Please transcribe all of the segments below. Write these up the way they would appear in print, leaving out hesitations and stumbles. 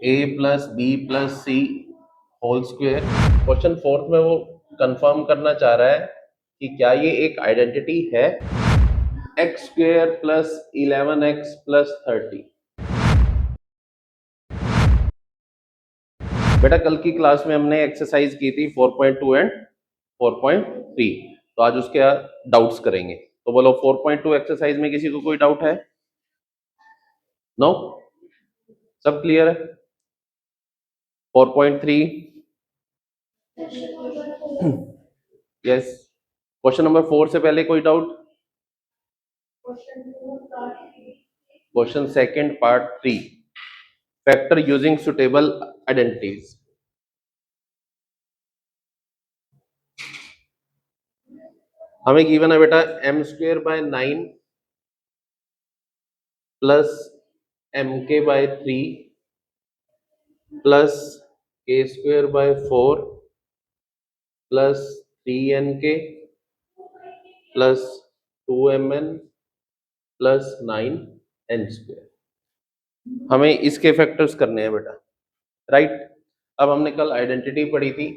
ए plus B plus C whole square. Question fourth में वो confirm करना चाह रहा है कि क्या ये एक आइडेंटिटी है। X square plus 11x plus 30। बेटा कल की क्लास में हमने एक्सरसाइज की थी 4.2 एंड 4.3, तो आज उसके डाउट्स करेंगे। तो बोलो 4.2 एक्सरसाइज में किसी को कोई डाउट है? नो, सब क्लियर है। 4.3 यस। क्वेश्चन नंबर 4 से पहले कोई doubt? Question second part 3, factor using suitable identities. हमें गिवन है बेटा m square by 9 plus mk बाय 3 plus k square by 4 plus 3nk plus 2mn plus 9n square. हमें इसके फैक्टर्स करने हैं बेटा, राइट। अब हमने कल आइडेंटिटी पढ़ी थी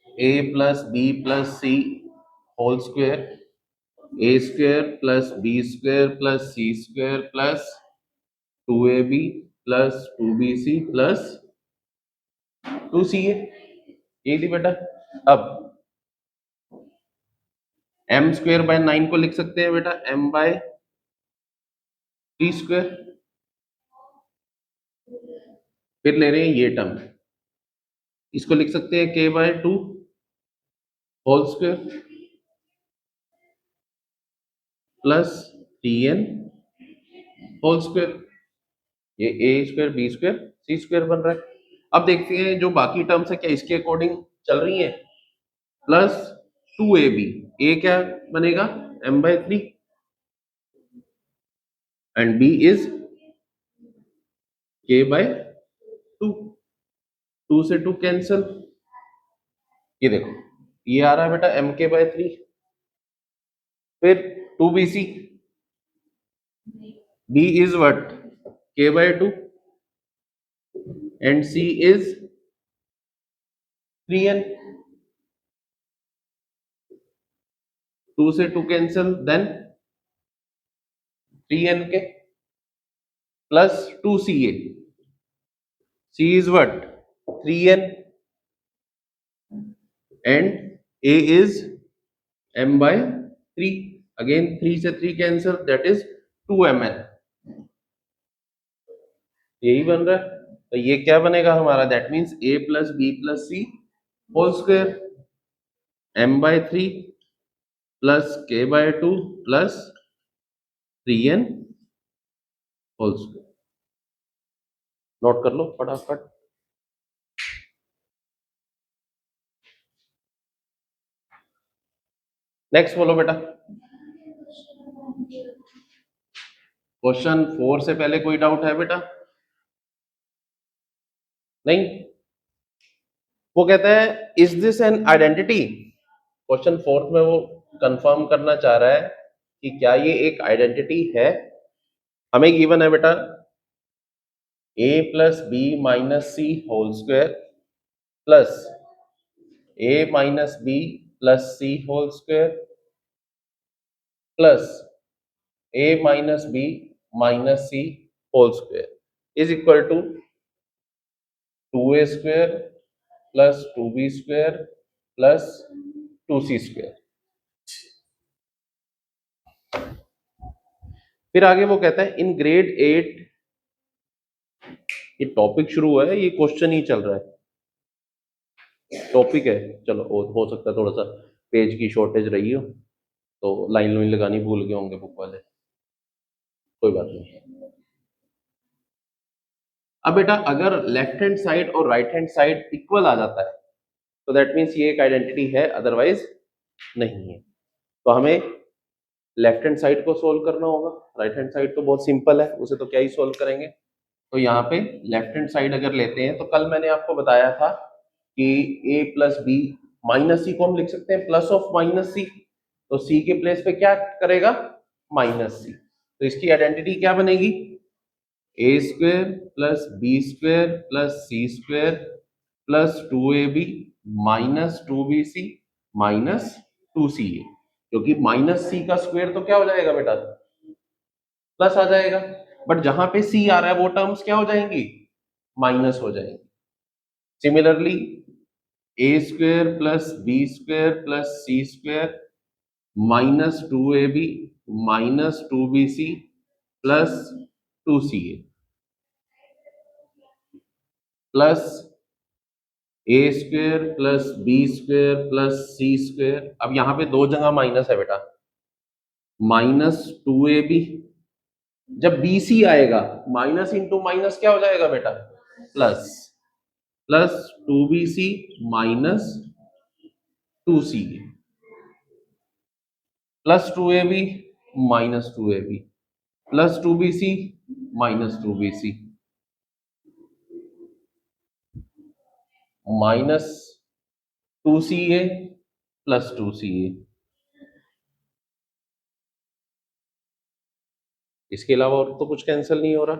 a plus B plus C whole square, A square plus B square plus C square plus 2ab plus 2bc plus 2ca। ये थी बेटा। अब m स्क्वायर बाय 9 को लिख सकते हैं बेटा m बाय 3 स्क्वायर। फिर ले रहे हैं ये टर्म, इसको लिख सकते हैं k by 2 whole square plus 3n whole square. ये a square B square C square बन रहा है। अब देखते हैं जो बाकी टर्म्स है क्या इसके अकॉर्डिंग चल रही है। प्लस 2ab, a क्या बनेगा m by 3 and b is k by 2। 2 से 2 कैंसल, ये देखो ये आ रहा है बेटा mk बाय 3। फिर 2bc, b is what k by 2 and c is 3n। 2 से 2 कैंसल, देन 3n के plus 2ca, c is what 3n and a is m by 3। again 3 से 3 cancel, that is 2mn। यही बन रहा है। तो ये क्या बनेगा हमारा, that means a plus B plus C whole square m by 3 plus k by 2 plus 3n whole square. Note कर लो फटाफट। नेक्स्ट बोलो बेटा। क्वेश्चन 4 से पहले कोई डाउट है बेटा? नहीं। वो कहता है is this an identity. Question fourth में वो कंफर्म करना चाह रहा है कि क्या ये एक आइडेंटिटी है। हमें गिवन है बेटा a plus B minus C whole square plus a minus B plus C whole square plus a minus B minus C whole square is equal to 2a square plus 2b square plus 2c square. फिर आगे वो कहता है in grade 8, ये topic शुरू हुआ है, ये क्वेश्चन ही चल रहा है, टॉपिक है। चलो हो सकता है थोड़ा सा पेज की शॉर्टेज रही हो तो लाइन लाइन लगानी भूल गए होंगे बुक वाले, कोई बात नहीं। अब बेटा अगर लेफ्ट हैंड साइड और राइट हैंड साइड इक्वल आ जाता है तो दैट मीन्स ये एक आइडेंटिटी है, अदरवाइज नहीं है। तो हमें लेफ्ट हैंड साइड को सोल्व करना होगा। राइट हैंड साइड तो बहुत सिंपल है, उसे तो क्या ही सोल्व करेंगे। तो यहाँ पे लेफ्ट हैंड साइड अगर लेते हैं तो कल मैंने आपको बताया था कि a प्लस बी माइनस सी को हम लिख सकते हैं प्लस ऑफ माइनस सी। तो c के प्लेस पे क्या करेगा माइनस सी, तो इसकी आइडेंटिटी क्या बनेगी A square plus B square plus C square plus 2ab minus 2bc minus 2ca, क्योंकि माइनस सी का स्क्वायर तो क्या हो जाएगा बेटा, प्लस आ जाएगा, बट जहां पे सी आ रहा है वो टर्म्स क्या हो जाएंगी, माइनस हो जाएंगी। Similarly A square plus B square plus C square minus 2ab minus 2bc plus 2ca plus A square plus B square plus C square, अब यहां पे दो जगह माइनस है बेटा, माइनस 2ab, जब बी सी आएगा माइनस इंटू माइनस क्या हो जाएगा बेटा, plus, plus 2bc minus 2ca plus 2ab minus 2ab plus 2bc minus 2bc minus 2ca plus 2ca। इसके अलावा और तो कुछ कैंसिल नहीं हो रहा।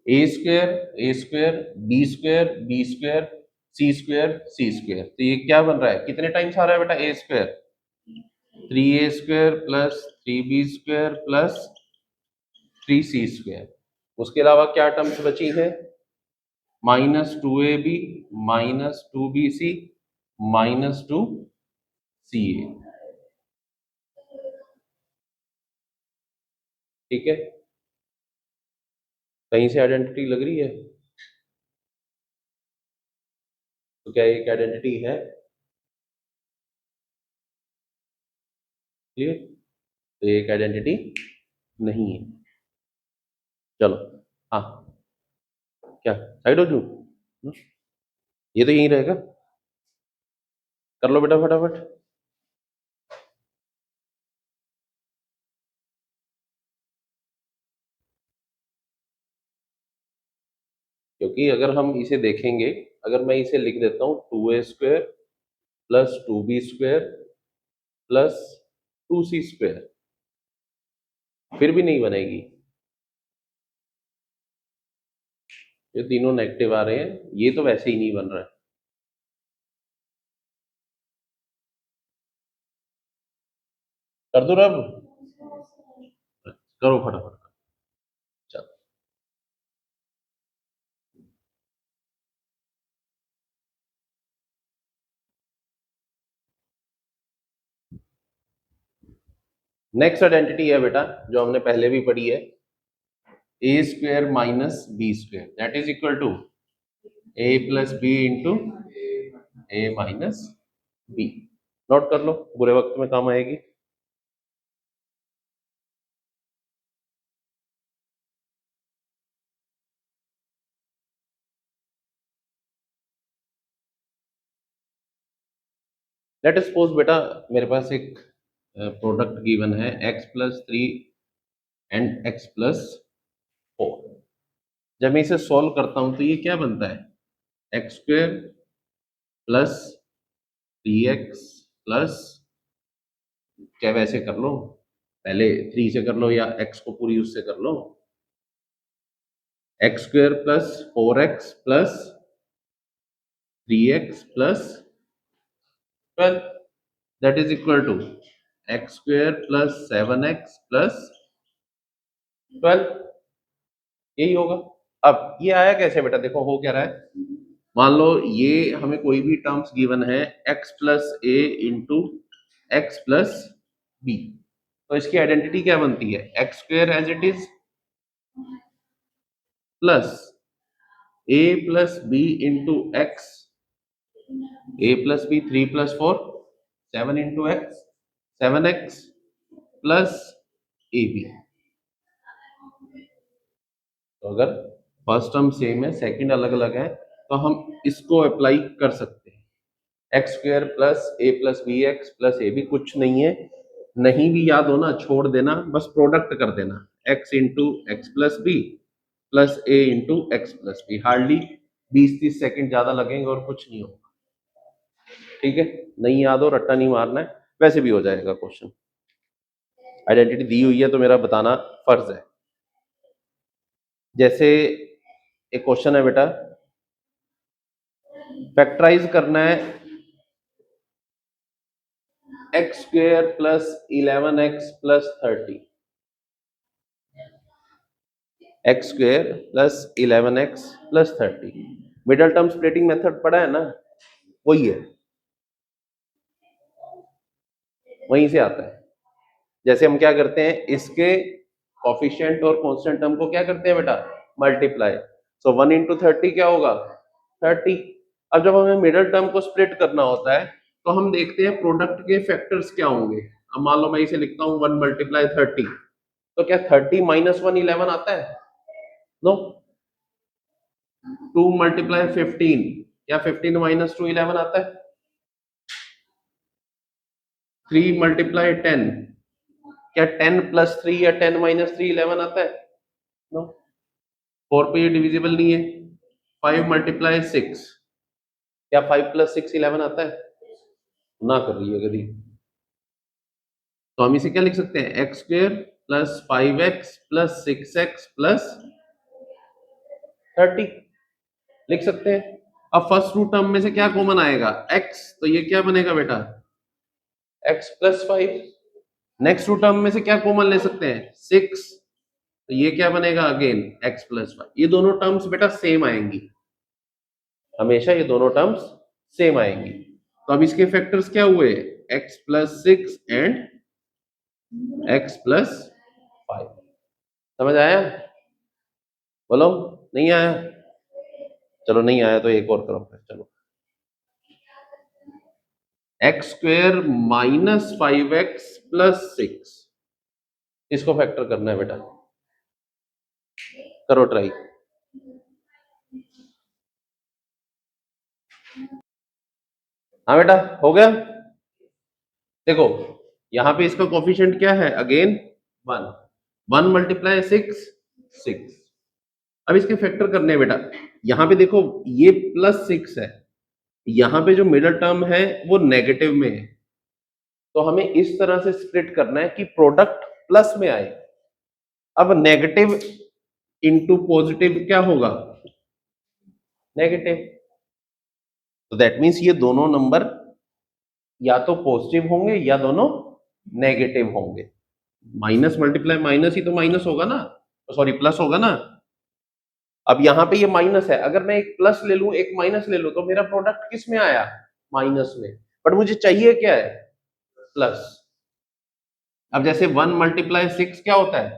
A square B square B square C square C square, तो ये क्या बन रहा है, कितने टाइम्स आ रहा है बेटा, A square 3a square plus 3b square plus 3c square. उसके अलावा क्या टर्म्स बची है, minus 2ab minus 2bc minus 2ca। ठीक है, कहीं से आइडेंटिटी लग रही है, तो क्या एक आइडेंटिटी है, क्लियर, तो एक आइडेंटिटी नहीं है। चलो, हाँ, क्या साइड हो जू, ये तो यहीं रहेगा, कर लो बेटा फटाफट। क्योंकि अगर हम इसे देखेंगे, अगर मैं इसे लिख देता हूं 2a square plus 2b square plus 2c square, फिर भी नहीं बनेगी, ये तीनों नेगेटिव आ रहे हैं, ये तो वैसे ही नहीं बन रहा है। कर दो रब, करो फटाफट। चलो, नेक्स्ट आइडेंटिटी है बेटा जो हमने पहले भी पढ़ी है, A square minus B square that is equal to A plus B into A minus B. Note कर लो, बुरे वक्त में काम आएगी। लेट अस सपोज बेटा मेरे पास एक प्रोडक्ट गिवन है x plus 3 and x plus 4। जब मैं इसे सॉल्व करता हूं तो ये क्या बनता है, X square plus 3x plus, क्या वैसे कर लो, पहले 3 से कर लो या x को पूरी उससे कर लो, X square plus 4x plus 3x plus 12 that is equal to X square plus 7x plus 12, यही होगा। अब ये आया कैसे बेटा, देखो हो क्या रहा है, मान लो ये हमें कोई भी टर्म्स गिवन है x plus A into X plus B, तो इसकी आइडेंटिटी क्या बनती है, X square as it is plus A plus B into X, A plus B 3 plus 4 7 into X 7x plus A B. तो अगर first term same है second अलग अलग है तो हम इसको अप्लाई कर सकते हैं, X square plus B X plus A B, कुछ नहीं है, नहीं भी याद हो ना छोड़ देना, बस प्रोडक्ट कर देना, X into X plus A into X plus B, hardly 20-30 second ज्यादा लगेंगे और कुछ नहीं होगा। ठीक है, नहीं याद हो रट्टा नहीं मारना है, वैसे भी हो जाएगा क्वेश्चन। आइडेंटिटी दी हुई है तो मेरा बताना फर्ज है। जैसे एक क्वेश्चन है बेटा, फैक्टराइज करना है X square plus 11x plus 30, x square plus 11x plus 30। Middle term splitting method पढ़ा है ना, वही है, वहीं से आता है। जैसे हम क्या करते हैं, इसके कोफिशिएंट और कांस्टेंट टर्म को क्या करते हैं बेटा, मल्टीप्लाई। सो 1 इंटू 30 क्या होगा, 30। अब जब हमें मिडल टर्म को स्प्लिट करना होता है तो हम देखते हैं प्रोडक्ट के फैक्टर्स क्या होंगे। अब मान लो मैं इसे लिखता हूँ 1 मल्टीप्लाई 30, तो क्या 30 माइनस 1 11 आता है, नो। 2 मल्टीप्लाई 15, क्या 15 माइनस 2 11 आता है। 3 मल्टीप्लाई 10, क्या 10 प्लस 3 या 10 माइनस 3 11 आता है, नो। 4 पे ये डिविजिबल नहीं है। 5 मल्टीप्लाई 6, क्या 5 प्लस 6 11 आता है, ना कर रही है कभी। तो हम इसे क्या लिख सकते हैं, X square plus 5x plus 6x plus 30 लिख सकते हैं। अब फर्स्ट रूट टर्म में से क्या कॉमन आएगा, x, तो ये क्या बनेगा बेटा, x plus 5। Next root term में से क्या कॉमन ले सकते हैं, 6, तो ये क्या बनेगा अगेन x प्लस 5। ये दोनों टर्म्स बेटा सेम आएंगी, हमेशा ये दोनों टर्म्स सेम आएंगी। तो अब इसके फैक्टर्स क्या हुए, x plus 6 and x plus 5। समझ आया, बोलो नहीं आया, चलो नहीं आया तो एक और करो फिर, चलो। X square minus 5x plus 6, इसको फैक्टर करना है बेटा, करो ट्राई। हाँ बेटा हो गया। देखो यहां पे इसका कोफिशिएंट क्या है, अगेन 1, 1 मल्टीप्लाई 6, 6। अब इसके फैक्टर करने हैं बेटा। यहां पे देखो ये प्लस 6 है, यहां पे जो मिडिल टर्म है वो नेगेटिव में है, तो हमें इस तरह से स्प्लिट करना है कि प्रोडक्ट प्लस में आए। अब नेगेटिव इंटू पॉजिटिव क्या होगा, नेगेटिव। तो दैट मीन्स ये दोनों नंबर या तो पॉजिटिव होंगे या दोनों नेगेटिव होंगे। माइनस मल्टीप्लाई माइनस ही तो माइनस होगा ना, सॉरी प्लस होगा ना। अब यहाँ पे ये माइनस है, अगर मैं एक प्लस ले लूं एक माइनस ले लूं तो मेरा प्रोडक्ट किस में आया, माइनस में। बट मुझे चाहिए क्या है, प्लस। अब जैसे 1 मल्टीप्लाई 6 क्या होता है,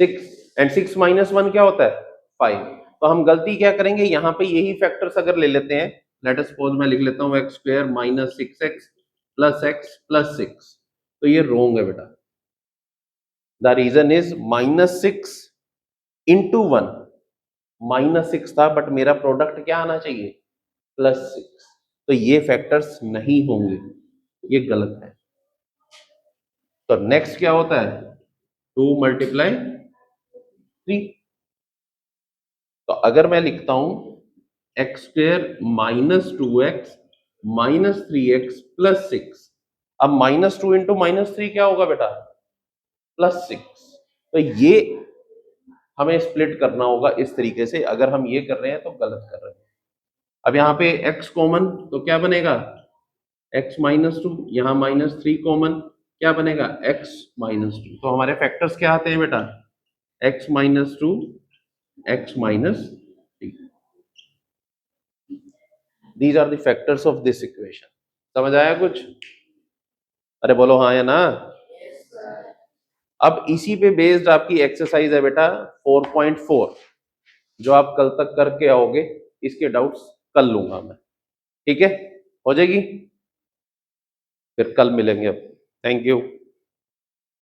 6, एंड 6 माइनस 1 क्या होता है, 5। तो हम गलती क्या करेंगे, यहाँ पे यही फैक्टर्स अगर ले लेते हैं, लेट अस सपोज मैं लिख लेता हूँ X square minus 6x plus x plus 6, तो ये रोंग है बेटा। The reason is minus 6 into 1, minus 6 था बट मेरा प्रोडक्ट क्या आना चाहिए, प्लस 6, तो ये फैक्टर्स नहीं होंगे, ये गलत है। तो नेक्स्ट क्या होता है, 2 मल्टीप्लाई 3। तो अगर मैं लिखता हूं x square minus 2x minus 3x plus 6, अब माइनस 2 इंटू माइनस 3 क्या होगा बेटा, प्लस 6। तो ये हमें स्प्लिट करना होगा इस तरीके से, अगर हम ये कर रहे हैं तो गलत कर रहे हैं। अब यहाँ पे x कॉमन, तो क्या बनेगा x माइनस 2, यहाँ माइनस 3 कॉमन, क्या बनेगा x माइनस 2। तो हमारे फैक्टर्स क्या आते हैं बेटा, x minus 2, x minus 3। These are the factors of this equation. समझ आया कुछ, अरे बोलो हाँ या ना। अब इसी पे बेस्ड आपकी एक्सरसाइज है बेटा 4.4, जो आप कल तक करके आओगे, इसके डाउट्स कल लूंगा मैं, ठीक है, हो जाएगी, फिर कल मिलेंगे अब। Thank you.